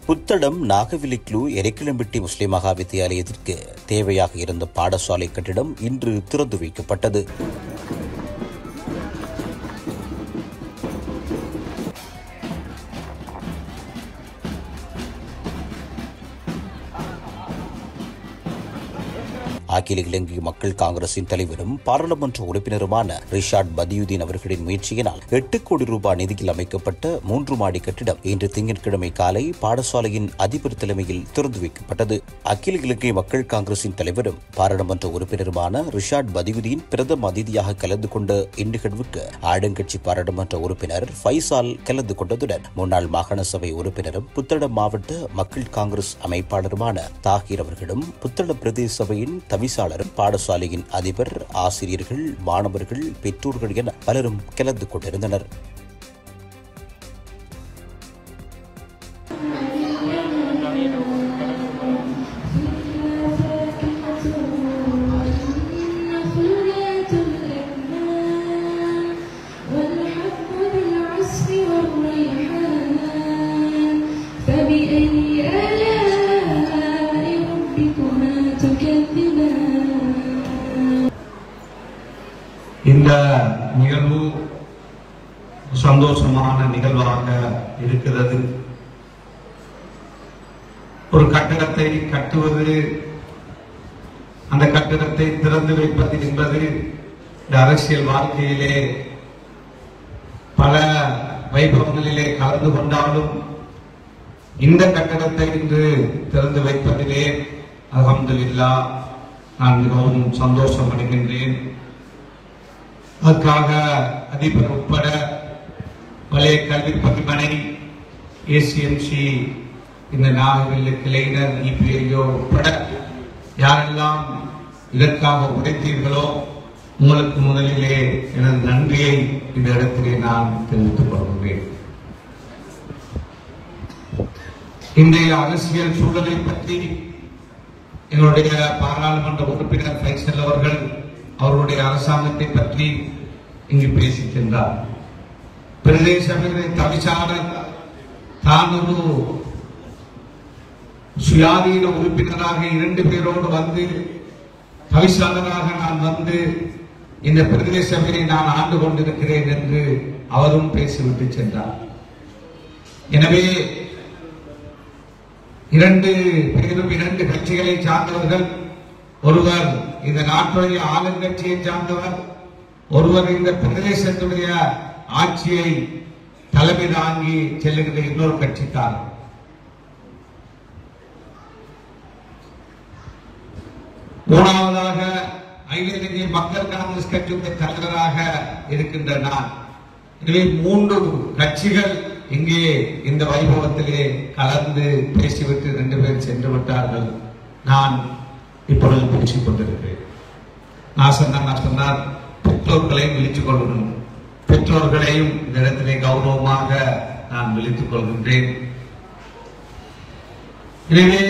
புத்தளம் நாகவிலிக்லு எரிக்கிளம்பிட்டி முஸ்லிம் மகா வித்தியாலயத்திற்கு தேவையாக இருந்த பாடசாலை கட்டிடம் இன்று திறந்து வைக்கப்பட்டது. அகில இலங்கை மக்கள் காங்கிரசின் தலைவரும் பாராளுமன்ற உறுப்பினருமான ரிஷாட் பதியுதீன் அவர்களின் முயற்சியினால் 8 கோடி ரூபாய் நிதியில் அமைக்கப்பட்ட 3 மாடி கட்டிடம் இன்று திங்கட்கிழமை காலை பாடசாலையின் அதிபர் தலைமையில் திறந்து வைக்கப்பட்டது. அகில இலங்கை மக்கள் காங்கிரசின் தலைவரும் பாராளுமன்ற உறுப்பினருமான ரிஷாட் பதியுதீன் பிரதம அதிதியாக கலந்து கொண்ட இந்நிகழ்வுக்கு ஆளுங்கட்சி பாராளுமன்ற உறுப்பினர் ஃபைசால் கலந்து கொண்டதுடன் முன்னாள் மாகாண சபை உறுப்பினரும் புத்தளம் மாவட்ட மக்கள் காங்கிரஸ் அமைப்பாளருமான தாகிர் அவர்களும் புத்தளம் பிரதேச சபையின் தவிசாளரும் பாடசாலையின் அதிபர், ஆசிரியர்கள், மாணவர்கள், பெற்றோர்கள் என பலரும் கலந்து கொண்டிருந்தனர். இந்த நிகழ்வு சந்தோஷமான நிகழ்வாக இருக்கிறது. ஒரு கட்டடத்தை கட்டுவது, அந்த கட்டடத்தை திறந்து வைப்பது என்பது இந்த அரசியல் வாழ்க்கையிலே பல வைபவங்களிலே கலந்து கொண்டாலும் இந்த கட்டடத்தை இன்று திறந்து வைப்பதிலே அல்ஹம்துலில்லாஹ் நான் மிகவும் சந்தோஷம் அடைகின்றேன். அதற்காக அதிபர் உட்பட பழைய கல்வி பணிமனை, ஏசிஎம்சி, இந்த நாகவில்லு கிளையினர், இபிஐஓ உட்பட யாரெல்லாம் இதற்காக உழைத்தீர்களோ உங்களுக்கு முதலிலே எனது நன்றியை இந்த இடத்திலே நான் தெரிவித்துக் கொள்கிறேன். இன்றைய அரசியல் சூழலை பற்றி எங்களுடைய பாராளுமன்ற உறுப்பினர் ஃபைசல் அவர்கள் அவருடைய அரசாங்கத்தை பற்றி இங்கு பேசிக்கின்றார். பிரதேச தவிசாளர் தான் ஒரு சுயாதீன உறுப்பினராக 2 பேரோடு வந்து தவிசாளராக நான் வந்து இந்த பிரதேசத்தை நான் ஆண்டு கொண்டிருக்கிறேன் என்று அவரும் பேசிவிட்டு சென்றார். எனவே 2 பேரும் 2 கட்சிகளை சார்ந்தவர்கள். ஒருவர் இந்த நாட்டுடைய ஆளுங்கட்சியை சார்ந்தவர், ஒருவர் இந்த பிரதேசத்துடைய ஆட்சியை தலைமை தாங்கி செல்லுகிற இன்னொரு கட்சிக்காரர். மூணாவதாக அகில இந்திய மக்கள் காங்கிரஸ் கட்சியுடைய தலைவராக இருக்கின்ற நான். எனவே 3 கட்சிகள் இங்கே இந்த வைபவத்திலே கலந்து பேசிவிட்டு 2 பேர் சென்று விட்டார்கள். நான் இப்பொழுது பேசிக் கொண்டிருக்கிறேன். நான் சொன்னார் பெற்றோர்களையும் விழித்துக் கொள்ளணும். பெற்றோர்களையும் இந்த இடத்திலே கௌரவமாக நான் விழித்துக் கொள்கின்றேன். எனவே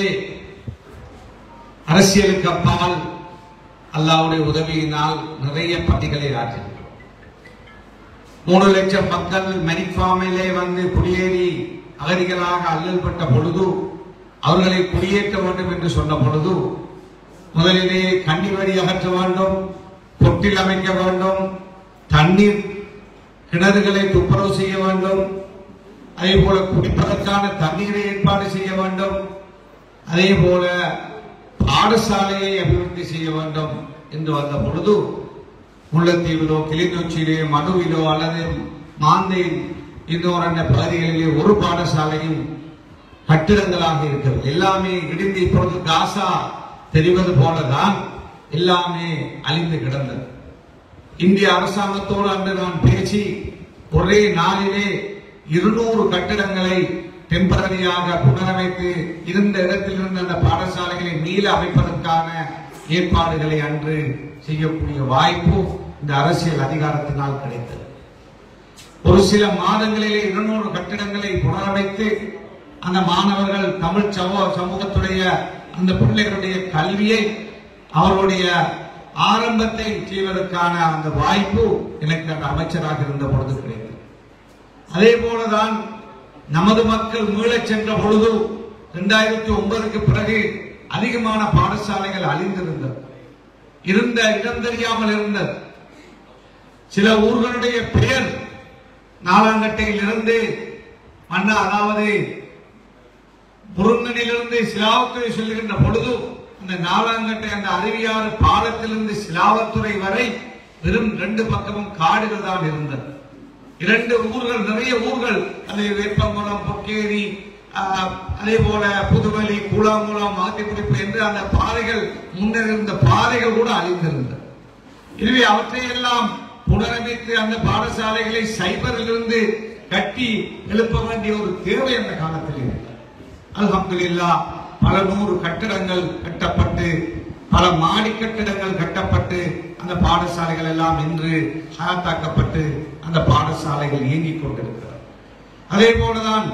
அரசியலுக்கு அப்பால் அல்லாஹ்வுடைய உதவியினால் நிறைய பணிகளை ஆற்றியிருக்கிறோம். 3 லட்சம் மக்கள் மரிஃபாமிலே வந்து குடியேறி அகதிகளாக அல்லல்பட்ட பொழுது, அவர்களை குடியேற்ற வேண்டும் என்று சொன்ன பொழுது, முதலிலே கண்ணிவடி அகற்ற வேண்டும், தொட்டில் அமைக்க வேண்டும், தண்ணீர் கிணறுகளை துப்புரவு செய்ய வேண்டும், அதே போல குடிப்பதற்கான தண்ணீரை ஏற்பாடு செய்ய வேண்டும், அதே போல பாடசாலையை அபிவிருத்தி செய்ய வேண்டும் என்று வந்த பொழுது, முல்லைத்தீவிலோ, கிளிநொச்சியிலே, மடுவிலோ அல்லது மாந்தையில் இன்னொரு பகுதிகளிலே ஒரு பாடசாலையும் கட்டிடங்களாக இருக்கிறது. எல்லாமே இடிந்து இப்பொழுது காசா தெரிவது போலதான் எல்லாமே அழிந்து கிடந்தது. இந்திய அரசாங்கத்தோடு அன்று நான் பேசி ஒரே நாளிலே 200 கட்டிடங்களை டெம்பரரியாக புனரமைத்து இருந்த இடத்திலிருந்து அந்த பாடசாலைகளை மீள அமைப்பதற்கான ஏற்பாடுகளை அன்று செய்யக்கூடிய வாய்ப்பு இந்த அரசியல் அதிகாரத்தினால் கிடைத்தது. ஒரு சில மாதங்களிலே 200 கட்டிடங்களை புனரமைத்து அந்த மாணவர்கள் தமிழ் சமூகத்துடைய அந்த பிள்ளைகளுடைய கல்வியை, அவருடைய ஆரம்பத்தை செய்வதற்கான அந்த வாய்ப்பு எனக்கு அந்த அமைச்சராக இருந்த பொழுது கிடைத்தது. அதே போலதான் நமது மக்கள் மீளச் சென்ற பொழுது 2009க்கு பிறகு அதிகமான பாடசாலைகள் அழிந்திருந்தது. இருந்த இடம் தெரியாமல் இருந்தது. சில ஊர்களுடைய பெயர் நாலாங்கட்டையில் இருந்து அதாவது முருங்கனிலிருந்து சிலாவத்துறை சொல்லுகின்ற பொழுது அந்த நாலாங்கட்டை அந்த அருவியாறு பாலத்திலிருந்து சிலாவத்துறை வரை வெறும் 2 பக்கமும் காடுகள் தான் இருந்தது. 2 ஊர்கள், நிறைய ஊர்கள், அது வேப்பங்குளம், பொக்கேரி, அதே போல புதுவெளி, கூழாங்குளம், ஆத்திக்குடிப்பு என்று அந்த பாதைகள், முன்னர் இருந்த பாதைகள் கூட அழிந்திருந்தது. எனவே அவற்றையெல்லாம் புனரமைத்து அந்த பாடசாலைகளை சைபரிலிருந்து கட்டி எழுப்ப வேண்டிய ஒரு தேவை அந்த காலத்தில் இருந்தது. அல்ஹம்துலில்லாஹ் பல 100 கட்டிடங்கள் கட்டப்பட்டு, பல மாடி கட்டிடங்கள் கட்டப்பட்டு அந்த பாடசாலைகள் எல்லாம் இன்று ஹயாத்தாக்கப்பட்டு அந்த பாடசாலைகள் இயங்கிக் கொண்டிருக்கிறது. அதே போலதான்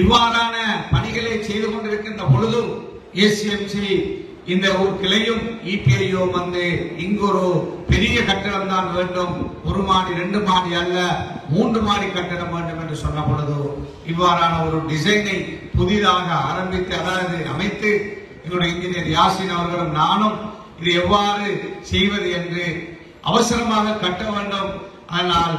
இவ்வாறான பணிகளை செய்து கொண்டிருக்கின்ற பொழுது ஏசிஎம்சி இந்த ஒரு கிளையும் இபிஐஓ வந்து இங்கு ஒரு பெரிய கட்டடம் தான் வேண்டும், 1 மாடி 2 மாடி அல்ல 3 மாடி கட்டடம் வேண்டும் என்று சொன்ன பொழுது இவ்வாறான ஒரு டிசைனை புதிதாக ஆரம்பித்து, அதாவது அமைத்து, என்னுடைய இன்ஜினியர் யாசின் அவர்களும் நானும் இது எவ்வாறு செய்வது என்று அவசரமாக கட்ட வேண்டும், ஆனால்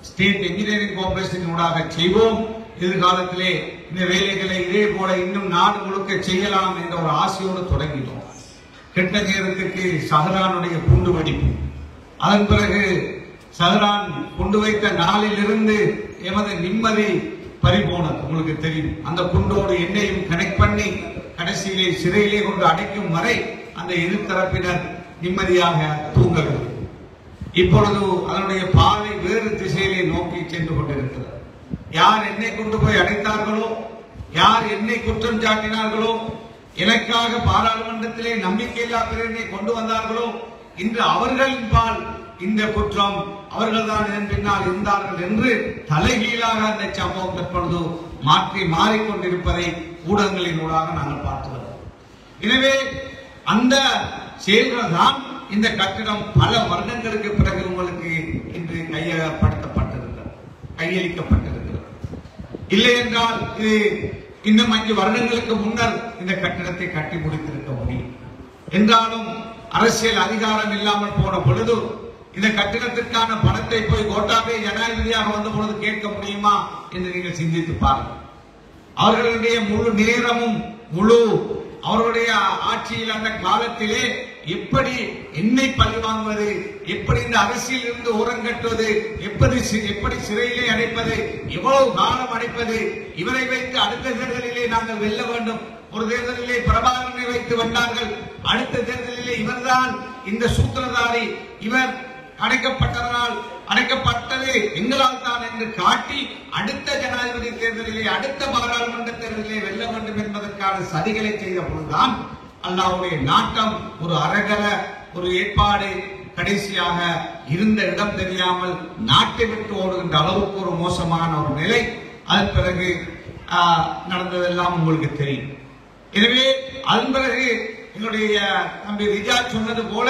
ஸ்டேட் இன்ஜினியரிங் கார்ப்பரேஷன் ஊடாக செய்வோம், எதிர்காலத்திலே இந்த வேலைகளை இதே போல இன்னும் நாடு முழுக்க செய்யலாம் என்ற ஒரு ஆசையோடு தொடங்கினோம். கெட்ட நேரத்துக்கு சஹரானுடைய குண்டு வெடிப்பு, அதன் பிறகு சஹரான் குண்டு வைத்த நாளில் இருந்து எமது நிம்மதி பறிபோனது. உங்களுக்கு தெரியும், அந்த குண்டோடு என்னையும் கனெக்ட் பண்ணி கடைசியிலே சிறையிலே கொண்டு அடைக்கும் வரை அந்த எதிர்த்தரப்பினர் நிம்மதியாக தூங்கவில்லை. இப்பொழுது அதனுடைய பாதை வேறு திசையிலே நோக்கி சென்று கொண்டிருக்கிறது. யார் என்னை கொண்டு போய் அடைத்தார்களோ, யார் என்னை குற்றம் சாட்டினார்களோ, எனக்காக பாராளுமன்றத்திலே நம்பிக்கையில்லா பிரேரணை கொண்டு வந்தார்களோ, இன்று அவர்களின் பால் இந்த குற்றம், அவர்கள் தான் இதன் பின்னால் இருந்தார்கள் என்று தலைகீழாக அந்த சம்பவம் தற்பொழுது மாறிக்கொண்டிருப்பதை ஊடகங்களின் ஊடாக நாங்கள் பார்த்து வருகிறோம். எனவே அந்த செயல்கள் தான் இந்த கட்டிடம் பல வருடங்களுக்கு பிறகு உங்களுக்கு இன்று கையளிக்கப்பட்டிருக்கிறது. இல்லை என்றால் இது இன்னும் 5 வருடங்களுக்கு முன்னர் இந்த கட்டிடத்தை கட்டி முடித்திருக்க முடியும். என்றாலும் அரசியல் அதிகாரம் இல்லாமல் போன பொழுது இந்த கட்டிடத்திற்கான பணத்தை போய் கோட்டாபே ஜனாதிபதியாக வந்த பொழுது கேட்க முடியுமா என்று நீங்கள் சிந்தித்து பாருங்கள். அவர்களுடைய முழு நேரமும் அவர்களுடைய ஆட்சியில் அந்த காலத்திலே எப்படி என்னை பழி வாங்குவது, எப்படி இந்த அரசியல் இருந்து ஓரங்கட்டுவது, எப்படி சிறையிலே அடைப்பது, எவ்வளவு காலம் அடைப்பது, இவரை வைத்து அடுத்த தேர்தலிலே நாங்கள் வெல்ல வேண்டும். ஒரு தேர்தலிலே பிரபாகரனை வைத்து வென்றார்கள், அடுத்த தேர்தலிலே இவர்தான் இந்த சூத்திரதாரி, இவர் அடைக்கப்பட்டது எங்களால் தான் என்று காட்டி அடுத்த ஜனாதிபதி தேர்தலிலே, அடுத்த பாராளுமன்ற தேர்தலிலே வெல்ல வேண்டும் என்பதற்கான சதிகளை செய்த பொழுதுதான் அல்லாஹ்வுடைய நாட்டம், ஒரு அரகல ஒரு ஏற்பாடு கடைசியாக இருந்த இடம் தெரியாமல் நாட்டை விட்டு ஓடுகின்ற அளவுக்கு ஒரு மோசமான ஒரு நிலை அதன் பிறகு நடந்ததெல்லாம் உங்களுக்கு தெரியும். எனவே அதன் பிறகு என்னுடைய தம்பி ரிஜாத் சொன்னது போல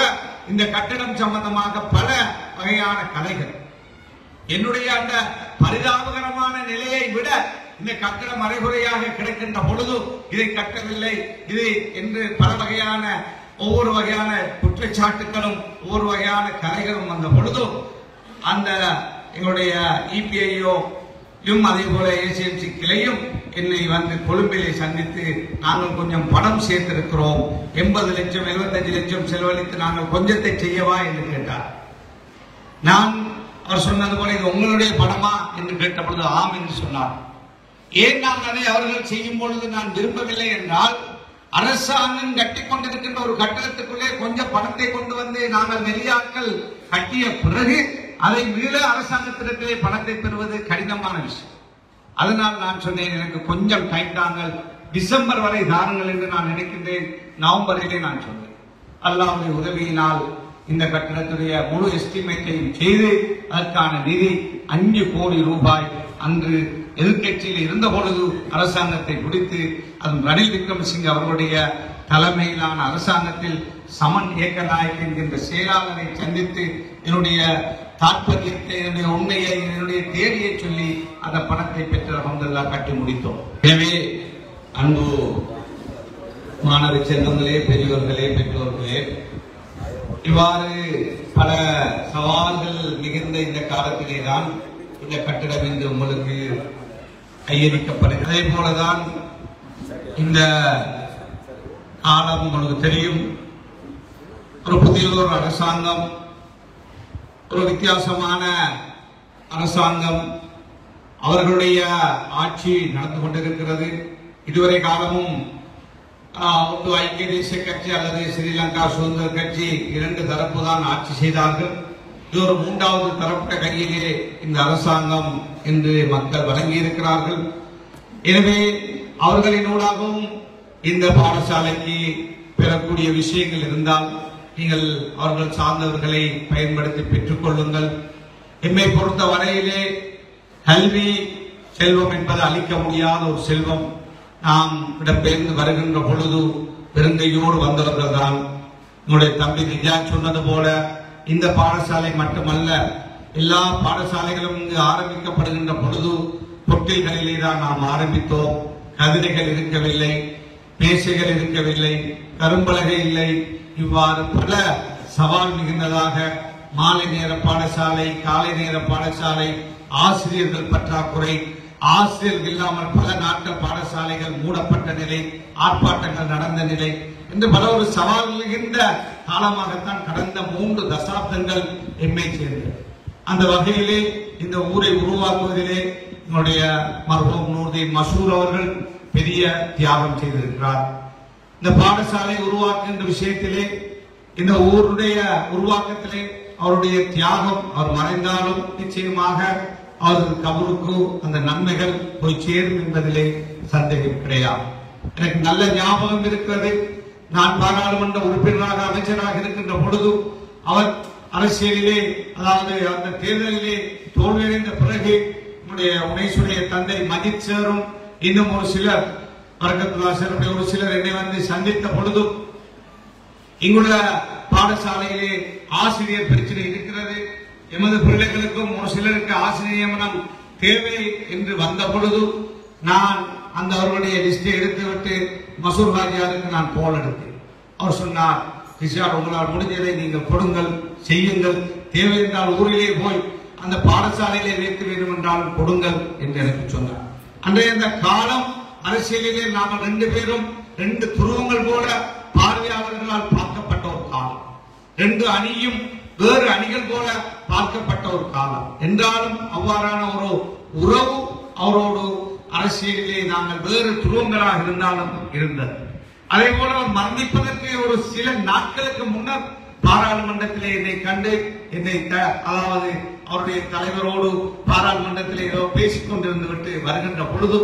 இந்த கட்டடம் சம்பந்தமாக பல வகையான கலைகள், என்னுடைய அந்த பரிதாபகரமான நிலையை விட இந்த கட்டடம் அரைகுறையாக கிடைக்கின்ற பொழுது இதை கட்டவில்லை இது என்று பல வகையான ஒவ்வொரு வகையான குற்றச்சாட்டுகளும் ஒவ்வொரு வகையான கலைகளும் வந்த பொழுது அந்த எங்களுடைய இபிஐஓ அதே போல ஏசிஎம்சி கிளையும் என்னை வந்து கொழும்பிலே சந்தித்து நாங்கள் கொஞ்சம் பணம் சேர்த்திருக்கிறோம், 80 லட்சம் 75 லட்சம் செலவழித்து நாங்கள் கொஞ்சத்தை செய்யவா என்று கேட்டார். நான் அவர் சொன்னது போல இது உங்களுடைய பணமா என்று கேட்ட பொழுது ஆம் என்று சொன்னார். ஏன் நான் அதை அவர்கள் செய்யும் பொழுது நான் விரும்பவில்லை என்றால், அரசாங்கம் கட்டி கொண்டிருக்கின்ற ஒரு கட்டடத்துக்குள்ளே கொஞ்சம் பணத்தை கொண்டு வந்து நாங்கள் வெளியாட்கள் கட்டிய பிறகு அதை மீள அரசாங்கத்திடத்திலே பணத்தை பெறுவது கடினமான விஷயம். அதனால் நான் சொன்னேன், எனக்கு கொஞ்சம் டைம் தாங்கள், டிசம்பர் வரை தாருங்கள் என்று நான் நினைக்கின்றேன். நவம்பரிலே நான் சொன்னேன். அல்லாஹ்வுடைய உதவியினால் இந்த கட்டடத்துடைய முழு எஸ்டிமேட்டையும் செய்து அதற்கான நிதி 5 கோடி ரூபாய் அன்று எதிர்கட்சியில் இருந்த பொழுது அரசாங்கத்தை பிடித்து அதன் ரணில் விக்ரமசிங்கே அவர்களுடைய தலைமையிலான அரசாங்கத்தில் சமன் ஏக்கநாயக் என்கின்ற செயலாளரை சந்தித்து என்னுடைய தாற்பயத்தை, என்னுடைய உண்மையை, என்னுடைய தேவையை சொல்லி அந்த பணத்தை பெற்று அல்ஹம்துலில்லாஹ் கட்டி முடித்தோம். எனவே அன்பு மாணவ செல்வங்களே, பெரியவர்களே, பெற்றோர்களே, இவ்வாறு பல சவால்கள் மிகுந்த இந்த காலத்திலே தான் இந்த கட்டிடம் இன்று உங்களுக்கு கையளிக்கப்படுகிறது. அதே போலதான் இந்த காலம் உங்களுக்கு தெரியும். ஒரு புதிய ஒரு அரசாங்கம், ஒரு வித்தியாசமான அரசாங்கம், அவர்களுடைய ஆட்சி நடந்து கொண்டிருக்கிறது. இதுவரை காலமும் ஒன்று ஐக்கிய தேசிய கட்சி அல்லது ஸ்ரீலங்கா சுதந்திர கட்சி இரண்டு தரப்பு தான் ஆட்சி செய்தார்கள். இது ஒரு மூன்றாவது தரப்பட்ட கையிலே இந்த அரசாங்கம் என்று மக்கள் வழங்கியிருக்கிறார்கள். எனவே அவர்களினூடாகவும் இந்த பாடசாலைக்கு பெறக்கூடிய விஷயங்கள் இருந்தால் நீங்கள் அவர்கள் சார்ந்தவர்களை பயன்படுத்தி பெற்றுக் கொள்ளுங்கள். எம்மை பொறுத்த வரையிலே கல்வி செல்வம் என்பது அளிக்க முடியாத ஒரு செல்வம். நாம் இடம்பெயர்ந்து வருகின்ற பொழுது பெருந்தையோடு வந்தவர்கள் தான். என்னுடைய தம்பி நிஜாக் சொன்னது போல இந்த பாடசாலை மட்டுமல்ல, எல்லா பாடசாலைகளும் இங்கு ஆரம்பிக்கப்படுகின்ற பொழுது தொட்டில்களிலே தான் நாம் ஆரம்பித்தோம். கதிரைகள் இருக்கவில்லை, மேசைகள் இருக்கவில்லை, கரும்பலகை இல்லை. இவ்வாறு பல சவால் மிகுந்ததாக மாலை நேர பாடசாலை, காலை நேர பாடசாலை, ஆசிரியர்கள் பற்றாக்குறை, ஆசிரியர்கள் இல்லாமல் பல நாட்கள் பாடசாலைகள் மூடப்பட்ட நிலை, ஆர்ப்பாட்டங்கள் நடந்த நிலை என்று பல ஒரு சவால் மிகுந்த காலமாகத்தான் கடந்த 3 தசாப்தங்கள் எம்மை சேர்ந்தது. அந்த வகையிலே இந்த ஊரை உருவாக்குவதிலே என்னுடைய மர்ஹூம் நூர்தீன் மசூர் அவர்கள் பெரிய தியாகம் செய்திருக்கிறார். இந்த பாடசாலை உருவாக்குகின்ற விஷயத்திலே, இந்த ஊருடைய உருவாக்கத்திலே அவருடைய தியாகம், அவர் மறைந்தாலும் நிச்சயமாக அவரது கபருக்கு அந்த நன்மைகள் போய் சேரும் என்பதிலே சந்தேகம் கிடையாது. எனக்கு நல்ல ஞாபகம் இருக்கிறது. நான் பாராளுமன்ற உறுப்பினராக, அமைச்சராக இருக்கின்ற பொழுது அவர் அரசியலிலே, அதாவது அந்த தேர்தலிலே தோல்வியடைந்த பிறகு நம்முடைய உணேசுடைய தந்தை மஜித் சாரும் இன்னும் ஒரு சிலர், வரகத்துல்லா சாருடைய ஒரு சிலர் என்னை வந்து சந்தித்த பொழுது இங்குள்ள பாடசாலையிலே ஆசிரியர் பிரச்சனை இருக்கிறது, எமது பிள்ளைகளுக்கும் ஒரு சிலருக்கு ஆசிரியர் நியமனம் தேவை என்று வந்த பொழுது நான் அந்த அவர்களுடைய லிஸ்டை எடுத்துவிட்டு மசூர் ஹாஜியாருக்கு நான் போல் எடுத்தேன். அவர் சொன்னார், ரிஷாட், உங்களால் முடிஞ்சதை நீங்கள் கொடுங்கள், செய்யுங்கள், தேவை என்றால் ஊரிலே போய் அந்த பாடசாலையிலே வைக்க வேண்டும் என்றாலும் கொடுங்கள் என்று எனக்கு சொன்னார். அன்றைய அந்த காலம் அரசியலிலே நாங்கள் 2 பேரும் 2 துருவங்கள் போல பார்வையாளர்களால் பார்க்கப்பட்ட ஒரு காலம், 2 அணியும் வேறு அணிகள் போல பார்க்கப்பட்ட ஒரு காலம். என்றாலும் அவ்வாறான ஒரு உறவு அவரோடு அரசியலிலே நாங்கள் வேறு துருவங்களாக இருந்தாலும் இருந்தது. அதே போல அவர் மரணிப்பதற்கு ஒரு சில நாட்களுக்கு முன்னர் பாராளுமன்றத்திலே என்னை கண்டு அதாவது அவருடைய தலைவரோடு பாராளுமன்றத்திலே ஏதோ பேசிக் கொண்டிருந்து விட்டு வருகின்ற பொழுது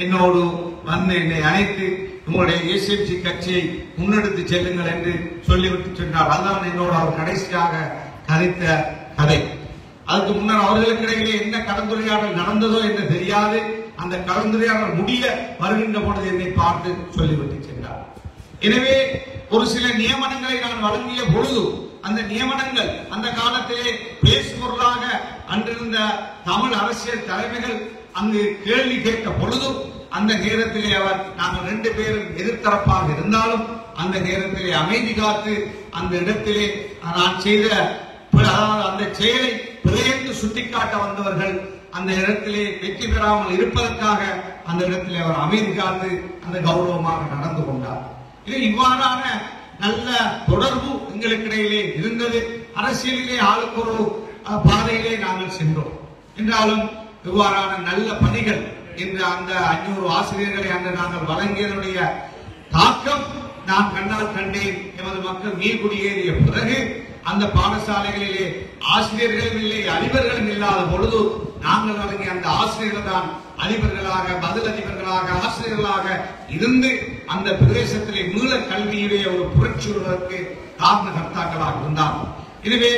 என்னோடு வந்து என்னை அழைத்து உங்களுடைய ஏசிஎம்சி கட்சியை முன்னெடுத்து செல்லுங்கள் என்று சொல்லிவிட்டு சென்றார். அதுதான் என்னோடு அவர் கடைசியாக கதைத்த கதை. அதுக்கு முன்னர் அவர்களுக்கு இடையிலே என்ன கலந்துரையாடல் நடந்ததோ என்று தெரியாது. அந்த கலந்துரையாடல் முடிய வருகின்ற பொழுது என்னை பார்த்து சொல்லிவிட்டு சென்றார். எனவே ஒரு சில நியமனங்களை நான் வழங்கிய பொழுது அந்த நியமனங்கள் அந்த காலத்திலே பேசுபொருளாக அன்றிருந்த தமிழ் அரசியல் தலைமைகள் அங்கு கேள்வி கேட்ட பொழுது அந்த நேரத்திலே அவர், நாங்கள் 2 பேரும் எதிர்த்தரப்பாக இருந்தாலும் அந்த நேரத்திலே அமைதி காத்து அந்த இடத்திலே நான் செய்த அந்த செயலை பிழையென்று சுட்டிக்காட்ட வந்தவர்கள் அந்த இடத்திலே வெற்றி பெறாமல் இருப்பதற்காக அந்த இடத்திலே அவர் அமைதி காத்து அந்த கௌரவமாக நடந்து கொண்டார். இது இவ்வாறான நல்ல தொடர்பு எங்களுக்கிடையிலே இருந்தது. அரசியலிலே ஆளுக்கு ஒரு பாதையிலே நாங்கள் சென்றோம். என்றாலும் இவ்வாறான நல்ல பணிகள் இன்று அந்த 500 ஆசிரியர்களை அன்று நாங்கள் வழங்கியதனுடைய தாக்கம் நான் கண்ணால் கண்டேன். எமது மக்கள் மீள்குடியேறிய பிறகு அந்த பாடசாலைகளிலே ஆசிரியர்களும் இல்லை, அதிபர்களும் இல்லாத பொழுது நாங்கள் வழங்கிய அந்த ஆசிரியர்கள் தான் அதிபர்களாக, பதில் அதிபர்களாக, ஆசிரியர்களாக இருந்து அந்த பிரதேசத்திலே மீள கல்வியிலே ஒரு புரட்சி வருவதற்கு காரணகர்த்தாக்களாக இருந்தார். எனவே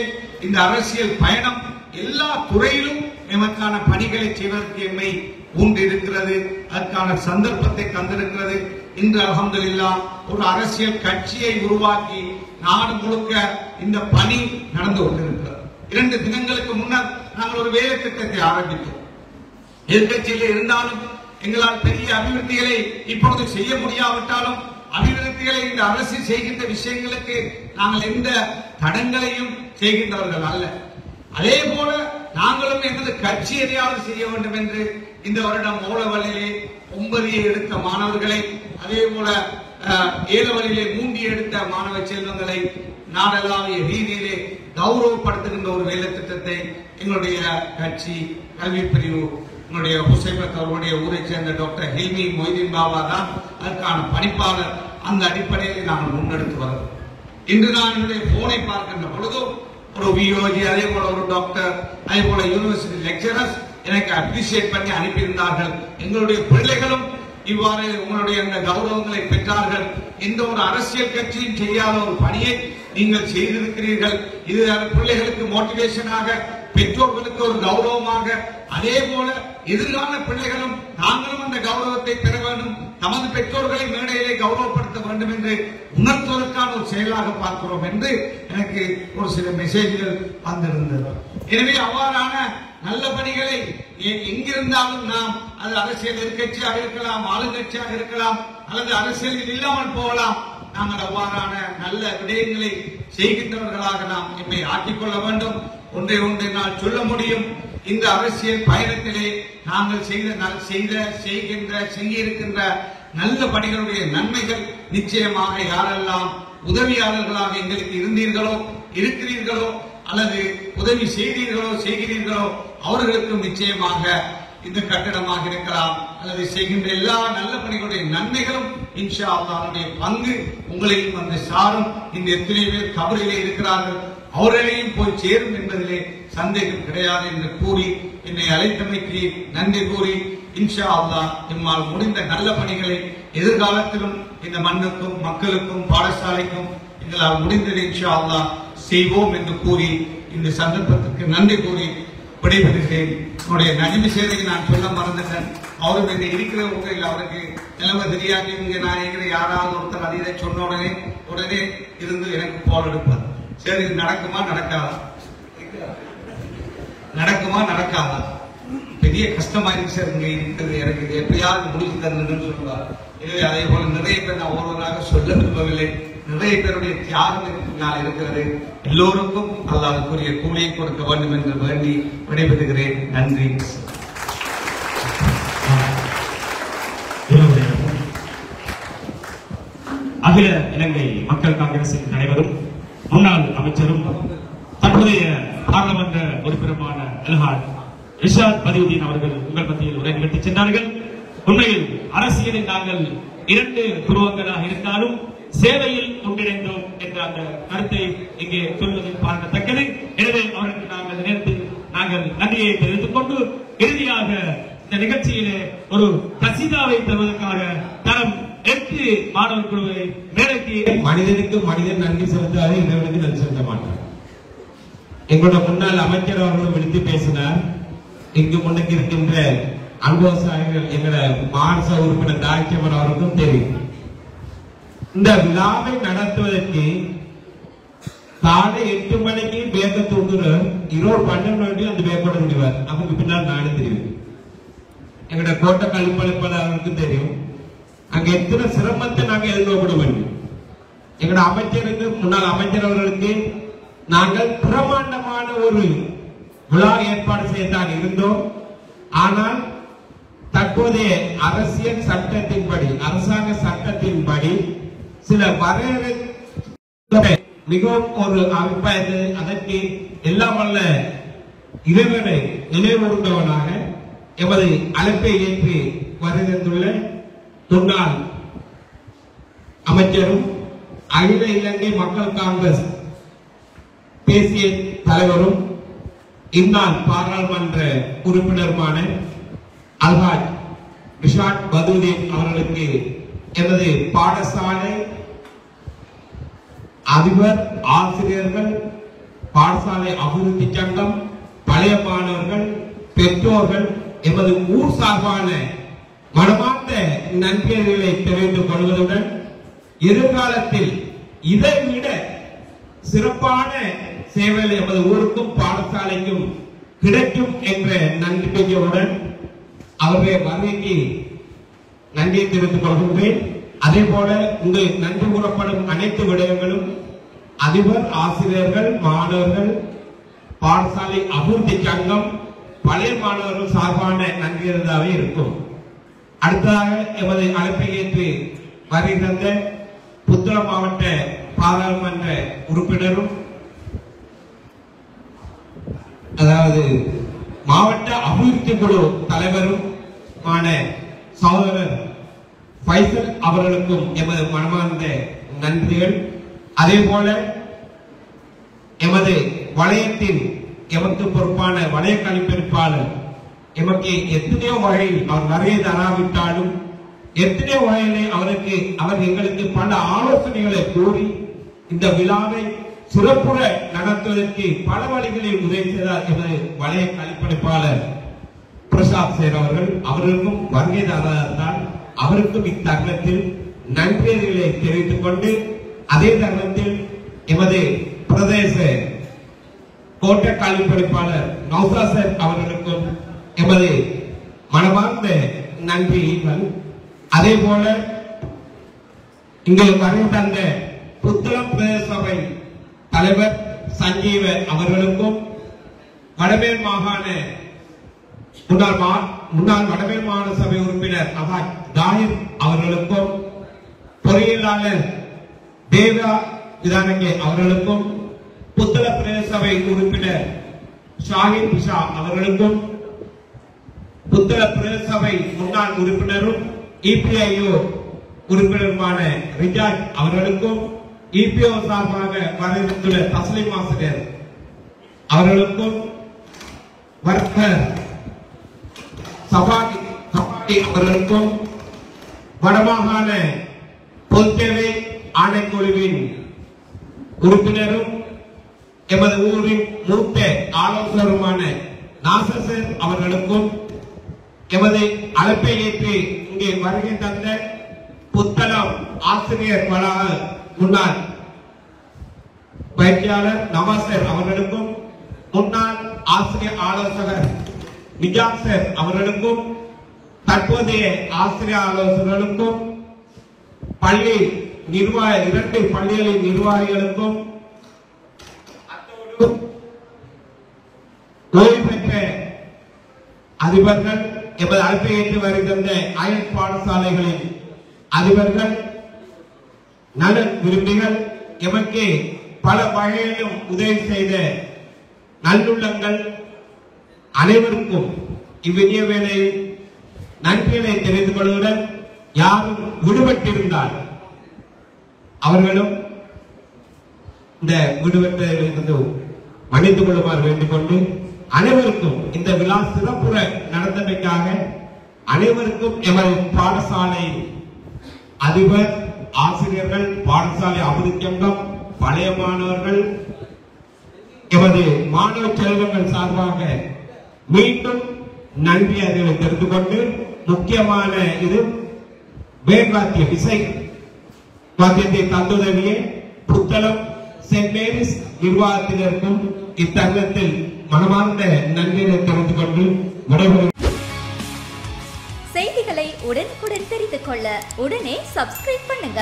இந்த அரசியல் பயணம் எல்லா துறையிலும் எமக்கான பணிகளை செய்வதற்கு எம்மை ஊன்றிருக்கிறது, அதற்கான சந்தர்ப்பத்தை தந்திருக்கிறது. இன்று அல்ஹம்துலில்லாஹ் ஒரு அரசியல் கட்சியை உருவாக்கி நாடு முழுக்க இந்த பணி நடந்து கொண்டிருக்கிறது. 2 தினங்களுக்கு முன்னர் நாங்கள் ஒரு வேலை திட்டத்தை ஆரம்பித்தோம். எதிர்கட்சியில் இருந்தாலும் எங்களால் பெரிய அபிவிருத்திகளை இப்பொழுது செய்ய முடியாவிட்டாலும் அபிவிருத்திகளை இந்த அரசு செய்கின்ற விஷயங்களுக்கு நாங்கள் எந்த தடங்களையும் செய்கின்றவர்கள் அல்ல. அதே போல நாங்களும் எங்களது கட்சி எதையாவது செய்ய வேண்டும் என்று இந்த வருடம் ஓலவழியிலே 9 எடுத்த மாணவர்களை, அதே போல 7 வழியிலே 3 எடுத்த மாணவ செல்வங்களை நாடளாவிய ரீதியிலே கௌரவப்படுத்துகின்ற ஒரு வேலை திட்டத்தை எங்களுடைய கட்சி கல்வி பிரிவு எங்களுடைய ஹுசைபத் அவர்களுடைய ஊரை சேர்ந்த டாக்டர் ஹில்மி மொய்தீன் பாபா தான் அதற்கான பணிப்பாளர். அந்த அடிப்படையில் நாங்கள் முன்னெடுத்து வருகிறோம். இன்று நான் என்னுடைய போனை பார்க்கின்ற பொழுது ஒரு விஓஜி, அதே போல ஒரு டாக்டர், அதே போல யூனிவர்சிட்டி லெக்சரர்ஸ் எனக்கு அப்ரிசியேட் பண்ணி அனுப்பியிருந்தார்கள். எங்களுடைய பிள்ளைகளும் இவ்வாறு உங்களுடைய அந்த கௌரவங்களை பெற்றார்கள். எந்த ஒரு அரசியல் கட்சியும் செய்யாத ஒரு பணியை நீங்கள் செய்திருக்கிறீர்கள். இது பிள்ளைகளுக்கு மோட்டிவேஷனாக, பெற்றோர்களுக்கு ஒரு கௌரவமாக, அதே போல எதிர்கால பிள்ளைகளும் தாங்களும் அந்த கௌரவத்தை பெற வேண்டும், நமது பெற்றோர்களை மேடையிலே கௌரவப்படுத்த வேண்டும் என்று உணர்த்துவதற்கான ஒரு செயலாக பார்க்கிறோம் என்று எனக்கு ஒரு சில மெசேஜ்கள் வந்திருந்தது. எனவே அவ்வாறான நல்ல பணிகளை எங்கிருந்தாலும் நாம், அது அரசியல் எதிர்கட்சியாக இருக்கலாம், ஆளுங்கட்சியாக இருக்கலாம், அல்லது அரசியலில் இல்லாமல் போகலாம், நாங்கள் அவ்வாறான நல்ல விடயங்களை செய்கின்றவர்களாக நாம் எம்மை ஆக்கிக்கொள்ள வேண்டும். ஒன்றை நான் சொல்ல முடியும், இந்த அரசியல் பயணத்திலே நாங்கள் செய்கின்ற நல்ல பணிகளுடைய நன்மைகள் நிச்சயமாக யாரெல்லாம் உதவியாளர்களாக எங்களுக்கு இருந்தீர்களோ, இருக்கிறீர்களோ, அல்லது உதவி செய்கிறீர்களோ அவர்களுக்கும் நிச்சயமாக இந்த கட்டடமாக இருக்கலாம் அல்லது செய்கின்ற எல்லா நல்ல பணிகளுடைய நன்மைகளும் இன்ஷா அல்லாஹ்வுடைய பங்கு உங்களையும் வந்து சாரும். இந்த எத்தனை பேர் கபரிலே இருக்கிறார்கள், அவர்களையும் போய் சேரும் என்பதிலே சந்தேகம் கிடையாது என்று கூறி என்னை அழைத்தமைக்கு நன்றி கூறி இன்ஷா அல்லாஹ் எம்மால் முடிந்த நல்ல பணிகளை எதிர்காலத்திலும் இந்த மண்ணுக்கும் மக்களுக்கும் பாடசாலைக்கும் எங்களால் முடிந்தது இன்ஷா அல்லாஹ் செய்வோம் என்று கூறி இந்த சந்தர்ப்பத்திற்கு நன்றி கூறி விடைபெறுகிறேன். என்னுடைய நஜிமி சேவைக்கு நான் சொல்ல மறந்துட்டேன். அவரும் என்ன இருக்கிறவங்க இல்லை, அவருக்கு நிலைமை தெரியாது. இவங்க நான் எங்கிற யாராவது ஒருத்தர் அதிக சொன்ன உடனே இருந்து எனக்கு போல் எடுப்பார். சரி, நடக்குமா நடக்காதா பெரிய கஷ்டமா இருக்கு சார், இங்க இருக்கிறது எனக்கு எப்படியாவது முடிச்சு தரணும்னு சொல்லுவார். எனவே அதே போல நிறைய பேர் நான் ஒருவராக சொல்ல விரும்பவில்லை, நிறைய பேருடைய தியாகம் பின்னால் இருக்கிறது. எல்லோருக்கும் அல்லாஹ்வுக்குரிய கூலியை கொடுக்க வேண்டும் என்று வேண்டி விடைபெறுகிறேன். நன்றி. அகில இலங்கை மக்கள் காங்கிரசின் தலைவரும் முன்னாள் அமைச்சரும் தற்போதைய பாராளுமன்ற உறுப்பினருமான அல்ஹாஜ் ரிஷாட் பதியுதீன் அவர்கள் உங்கள் மத்தியில் உரை நிகழ்த்தி சென்றார்கள். உண்மையில் அரசியலில் நாங்கள் 2 துருவங்களாக இருந்தாலும் சேவையில் ஒன்றிணைந்தோம் என்ற அந்த கருத்தை இங்கே சொல்வதில் பாராட்டத்தக்கது. எனவே அவர்களுக்கு நாங்கள் நேரத்தில் நன்றியை தெரிவித்துக் கொண்டு இறுதியாக இந்த நிகழ்ச்சியிலே ஒரு கசிதாவை தருவதற்காக தரம் 8 மாணவர் குழுவை மேடைக்கு. மனிதனுக்கு மனிதன் நன்றி செலுத்தாது, இறைவனுக்கு நன்றி செலுத்த மாட்டார். எங்களோட முன்னாள் அமைச்சர் அவர்களும் விடுத்து பேசினார். இங்கு முன்னுக்கு இருக்கின்ற அனுபவசாயிகள் எங்களோட மாநில உறுப்பினர் தாய்ச்சமன் அவருக்கும் தெரியும். இந்த விழாவை நடத்துவதற்கு காலை 8 மணிக்கு பேக்க தூண்டுறவர் 12 மணிக்கு அந்த பேக்கோட முடிவார். நமக்கு பின்னால் நானும் தெரியும், எங்களோட கோட்டை கல்விப்பளிப்பாளர் அவருக்கும் தெரியும். அங்க எத்தனை சிரமத்தை நாங்க எதிர்கொள்ள வேண்டும். எங்களோட அமைச்சருக்கு, முன்னாள் அமைச்சர் அவர்களுக்கு நாங்கள் பிரமாண்டமான ஒரு விழா ஏற்பாடு செய்யத்தான் இருந்தோம். ஆனால் தற்போதைய அரசியல் சட்டத்தின்படி, அரசாங்க சட்டத்தின்படி சில வரையறை மிகவும் ஒரு அபிப்பிராயத்தை அதற்கு எல்லாம் வல்ல இறைவனை நினைவுறுந்தவனாக எமது அழைப்பை ஏற்று வருகின்றுள்ள முன்னாள் அமைச்சரும் அகில இலங்கை மக்கள் காங்கிரஸ் தேசிய தலைவரும் இந்நாள் பாராளுமன்ற உறுப்பினருமான அல்ஹாஜ் ரிஷாட் பதியுதீன் அவர்களுக்கு எனது பாடசாலை அதிபர், ஆசிரியர்கள், பாடசாலை அபிவிருத்தி சங்கம், பழைய மாணவர்கள், பெற்றோர்கள், எமது ஊர் சார்பான மனமார்ந்த நன்றிகளை தெரிவித்துக் கொள்வதுடன் எதிர்காலத்தில் இதைவிட சிறப்பான சேவைகள் எமது ஊருக்கும் பாடசாலைக்கும் கிடைக்கும் என்ற நம்பிக்கையுடன் அவருடைய வருகைக்கு நன்றியை தெரிவித்துக் கொள்கின்றேன். அதே போல இங்கு நன்றி கூறப்படும் அனைத்து விடயங்களும் அதிபர், ஆசிரியர்கள், மாணவர்கள், பாடசாலை அபிவிருத்தி சங்கம், பழைய மாணவர்கள் சார்பான நன்றியதாகவே இருக்கும். அடுத்ததாக எமது அழைப்பை ஏற்று வருகின்ற புத்தளம் மாவட்ட பாராளுமன்ற உறுப்பினரும் அதாவது மாவட்ட அபிவிருத்தி குழு தலைவரும் சகோதரர் ஃபைசல் அவர்களுக்கும் எமது மனமார்ந்த நன்றிகள். அதே போல எமது வளையத்தின் எமக்கு பொறுப்பான வளைய கணிப்பெடுப்பாளர் எமக்கு எத்தனையோ வகையில் அவர் வருகை தராவிட்டாலும் எத்தனையோ வகையிலே அவர் எங்களுக்கு பல ஆலோசனைகளை கூறி இந்த விழாவை சிறப்புற நடத்துவதற்கு பல வழிகளில் உதவி செய்தார் எமது வளைய கணிப்பெடுப்பாளர் பிரசாத் சேர் அவர்களுக்கும் வருகை தராததால் அவருக்கும் இத்தருணத்தில் நன்றிகளை தெரிவித்துக் கொண்டு அதே தருணத்தில் எமது பிரதேச கோட்ட கல்விப்படிப்பாளர் நௌசா சார் அவர்களுக்கும் எமது மனமார்ந்த நன்றிகள். அதே போல இங்கு வருகை தந்த புத்தளம் பிரதேச சபை தலைவர் சஞ்சீவ அவர்களுக்கும் வடமேல் மாகாண முன்னாள் வடமேல் மாகாண சபை உறுப்பினர் அஹாத் தாஹிர் அவர்களுக்கும் பொறியியலாளர் தேவா விதானகே அவர்களுக்கும் புத்தள பிரதேச சபை உறுப்பினர் ஷாஹித் பிஷா அவர்களுக்கும் புத்தள பிரதேச சபை முன்னாள் உறுப்பினரும் இபிஐஓ உறுப்பினருமான ரிஜாஜ் அவர்களுக்கும் இபிஓ சார்பாக வரவேற்றுள்ள தஸ்லீம் ஆசிரியர் அவர்களுக்கும் வர்த்தகர் சபாடி அவர்களுக்கும் வடமாகாண பொதுத்தேவை ஆணைக்குழுவின் உறுப்பினரும் எமது ஊரின் மூத்த ஆலோசகருமான நாசர் அவர்களுக்கும் எமது அழைப்பை ஏற்று இங்கே வருகை தந்த புத்தளம் ஆசிரியர் வளாக முன்னாள் பயிற்சியாளர் நவாசர் அவர்களுக்கும் முன்னாள் ஆசிரியர் ஆலோசகர் நிஜாம் சார் அவர்களுக்கும் தற்போதைய ஆசிரியர் ஆலோசகர்களுக்கும் பள்ளி நிர்வாக 2 பள்ளிகளின் நிர்வாகிகளுக்கும் ஓய்வு பெற்ற அதிபர்கள் எமது அழைப்பை ஏற்று வருகின்ற அயல் பாடசாலைகளின் அதிபர்கள் நல விரும்பிகள் எமக்கு பல வகையிலும் உதவி செய்த நல்லுள்ளங்கள் அனைவருக்கும் இவ்வினிய வேளையில் நன்றிகளை தெரிந்து கொள்வதுடன் யாரும் விடுபட்டிருந்தால் அவர்களும் இந்த விடுபட்டிருந்து மன்னித்துக் கொள்ளுமாறு வேண்டிக் கொண்டு அனைவருக்கும் இந்த விழா சிறப்புற நடந்தமைக்காக அனைவருக்கும் எமது பாடசாலை அதிபர், ஆசிரியர்கள், பாடசாலை அபிவிருத்தி சங்கம், பழைய மாணவர்கள், எமது மாணவ செல்வங்கள் சார்பாக மீண்டும் நன்றி அறிவை தெரிந்து கொண்டு முக்கியமான இது வேர்வாத்திய இசை வாத்தியத்தை தந்துதவிய புத்தளம் சென்ட் மேரிஸ் நிர்வாகத்தினருக்கும் இத்தருணத்தில் மனமார்ந்த நன்றியை தெரிந்து கொண்டு விடைபெறும். செய்திகளை உடனுக்குடன் தெரிந்து கொள்ள உடனே சப்ஸ்கிரைப் பண்ணுங்க.